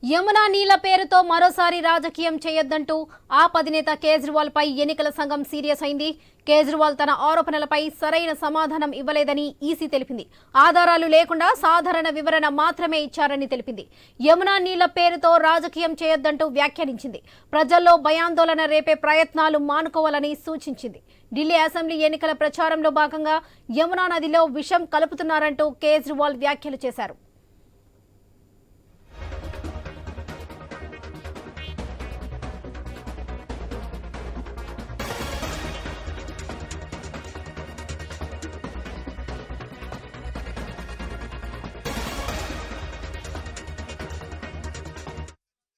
యమునా నీళ్ల పేరుతో మరోసారి రాజకీయం చేయొద్దంటూ ఆప్ అధినేత కేజ్రీవాల్ పై ఎన్నికల సంఘం సీరియస్ అయింది. కేజ్రీవాల్ తన ఆరోపణలపై సరైన సమాధానం ఇవ్వలేదని ఈసీ తెలిపింది. ఆధారాలు లేకుండా సాధారణ వివరణ మాత్రమే ఇచ్చారని తెలిపింది. యమునా నీళ్ల పేరుతో రాజకీయం చేయొద్దంటూ వ్యాఖ్యానించింది. ప్రజల్లో భయాందోళన రేపే ప్రయత్నాలు మానుకోవాలని సూచించింది. ఢిల్లీ అసెంబ్లీ ఎన్నికల ప్రచారంలో భాగంగా యమునా నదిలో విషం కలుపుతున్నారంటూ కేజ్రీవాల్ వ్యాఖ్యలు చేశారు.